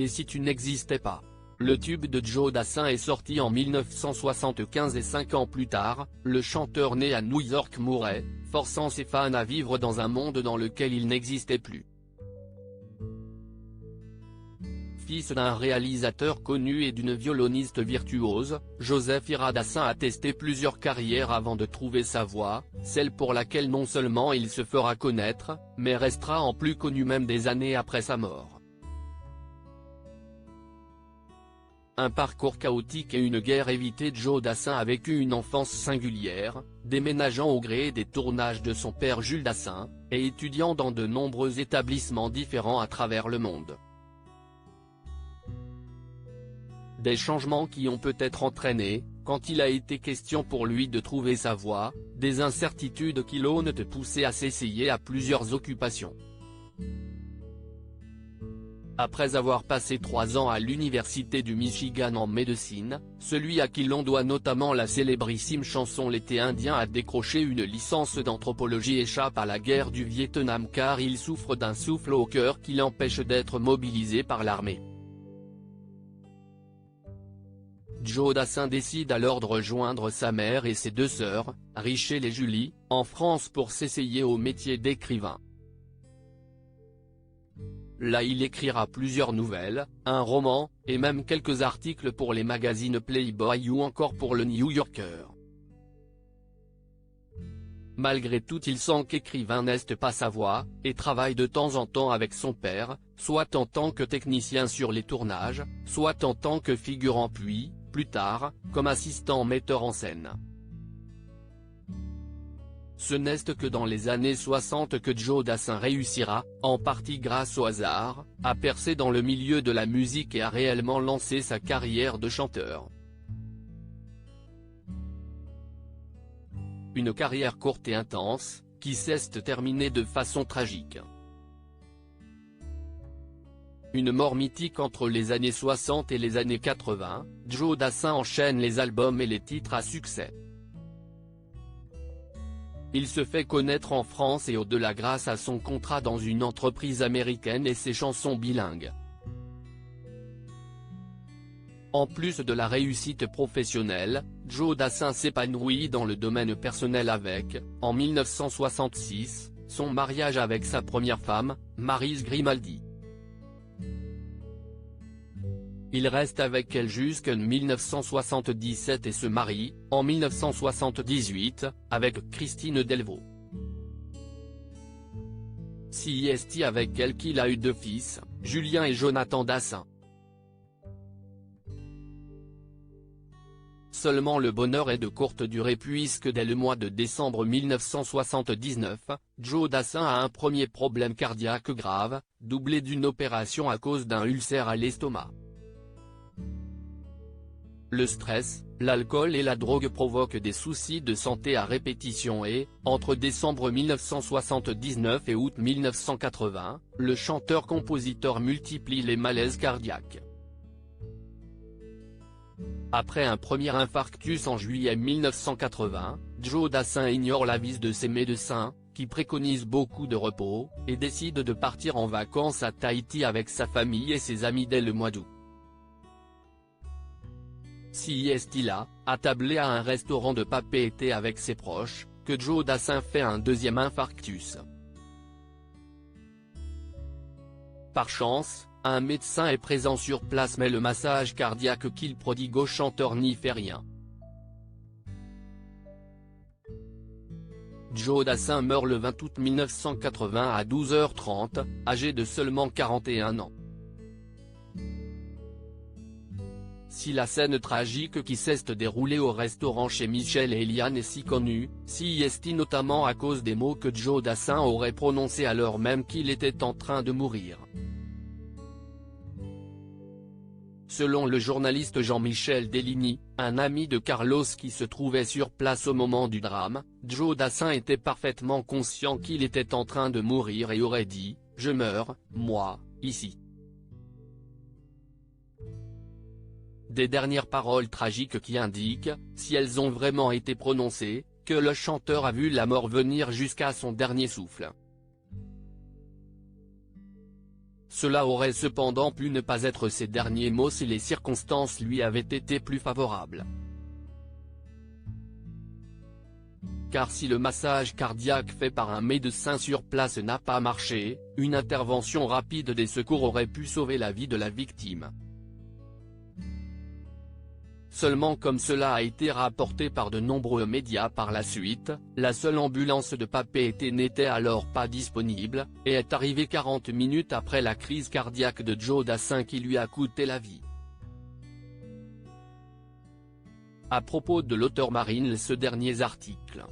Et si tu n'existais pas? Le tube de Joe Dassin est sorti en 1975 et 5 ans plus tard, le chanteur né à New York mourait, forçant ses fans à vivre dans un monde dans lequel il n'existait plus. Fils d'un réalisateur connu et d'une violoniste virtuose, Joseph Ira Dassin a testé plusieurs carrières avant de trouver sa voie, celle pour laquelle non seulement il se fera connaître, mais restera en plus connu même des années après sa mort. Un parcours chaotique et une guerre évitée. Joe Dassin a vécu une enfance singulière, déménageant au gré des tournages de son père Jules Dassin, et étudiant dans de nombreux établissements différents à travers le monde. Des changements qui ont peut-être entraîné, quand il a été question pour lui de trouver sa voie, des incertitudes qui l'ont poussé à s'essayer à plusieurs occupations. Après avoir passé 3 ans à l'université du Michigan en médecine, celui à qui l'on doit notamment la célébrissime chanson L'été indien a décroché une licence d'anthropologie. Échappe à la guerre du Vietnam car il souffre d'un souffle au cœur qui l'empêche d'être mobilisé par l'armée. Joe Dassin décide alors de rejoindre sa mère et ses 2 sœurs, Richelle et Julie, en France pour s'essayer au métier d'écrivain. Là il écrira plusieurs nouvelles, un roman, et même quelques articles pour les magazines Playboy ou encore pour le New Yorker. Malgré tout il sent qu'écrivain n'est pas sa voie, et travaille de temps en temps avec son père, soit en tant que technicien sur les tournages, soit en tant que figurant puis, plus tard, comme assistant metteur en scène. Ce n'est que dans les années 60 que Joe Dassin réussira, en partie grâce au hasard, à percer dans le milieu de la musique et à réellement lancer sa carrière de chanteur. Une carrière courte et intense, qui s'est terminée de façon tragique. Une mort mythique entre les années 60 et les années 80, Joe Dassin enchaîne les albums et les titres à succès. Il se fait connaître en France et au-delà grâce à son contrat dans une entreprise américaine et ses chansons bilingues. En plus de la réussite professionnelle, Joe Dassin s'épanouit dans le domaine personnel avec, en 1966, son mariage avec sa première femme, Maryse Grimaldi. Il reste avec elle jusqu'en 1977 et se marie, en 1978, avec Christine Delvaux. C'est avec elle qu'il a eu 2 fils, Julien et Jonathan Dassin. Seulement le bonheur est de courte durée puisque dès le mois de décembre 1979, Joe Dassin a un premier problème cardiaque grave, doublé d'une opération à cause d'un ulcère à l'estomac. Le stress, l'alcool et la drogue provoquent des soucis de santé à répétition et, entre décembre 1979 et août 1980, le chanteur-compositeur multiplie les malaises cardiaques. Après un premier infarctus en juillet 1980, Joe Dassin ignore l'avis de ses médecins, qui préconisent beaucoup de repos, et décide de partir en vacances à Tahiti avec sa famille et ses amis dès le mois d'août. C'est là, attablé à un restaurant de Papeete avec ses proches, que Joe Dassin fait un deuxième infarctus. Par chance, un médecin est présent sur place mais le massage cardiaque qu'il prodigue au chanteur n'y fait rien. Joe Dassin meurt le 20 août 1980 à 12h30, âgé de seulement 41 ans. Si la scène tragique qui s'est déroulée au restaurant chez Michel et Eliane est si connue, c'est notamment à cause des mots que Joe Dassin aurait prononcés alors même qu'il était en train de mourir. Selon le journaliste Jean-Michel Deligny, un ami de Carlos qui se trouvait sur place au moment du drame, Joe Dassin était parfaitement conscient qu'il était en train de mourir et aurait dit « Je meurs, moi, ici ». Des dernières paroles tragiques qui indiquent, si elles ont vraiment été prononcées, que le chanteur a vu la mort venir jusqu'à son dernier souffle. Cela aurait cependant pu ne pas être ses derniers mots si les circonstances lui avaient été plus favorables. Car si le massage cardiaque fait par un médecin sur place n'a pas marché, une intervention rapide des secours aurait pu sauver la vie de la victime. Seulement, comme cela a été rapporté par de nombreux médias par la suite, la seule ambulance de Papeete n'était alors pas disponible, et est arrivée 40 minutes après la crise cardiaque de Joe Dassin qui lui a coûté la vie. À propos de l'auteur Marine, ce dernier article.